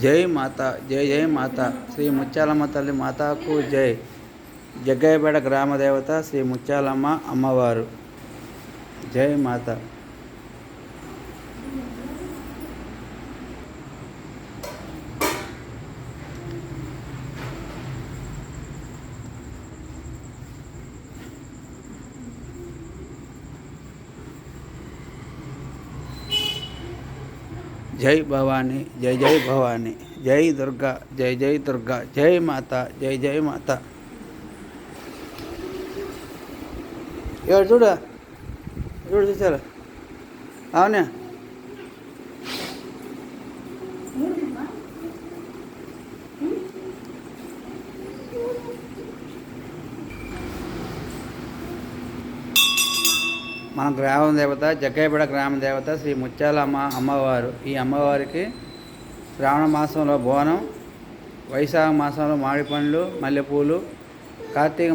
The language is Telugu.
జై మాత, జై జై మాత. శ్రీ ముత్యాలమ్మ తల్లి మాతాకు జై. జగ్గయ్యపేట గ్రామ దేవత శ్రీ ముత్యాలమ్మ అమ్మవారు. జై మాత. జై భవానీ, జై జై భవానీ, జై దుర్గా, జై జై దుర్గా, జై మాత, జై జై మాత. చూడ చూడు చూసారా? అవునా? మన గ్రామ దేవత జగ్గయ్యపేట గ్రామ దేవత శ్రీ ముత్యాలమ్మ అమ్మవారు. ఈ అమ్మవారికి శ్రావణ మాసంలో బోనం, వైశాఖ మాసంలో మామిడి పండ్లు, మల్లెపూలు, కార్తీక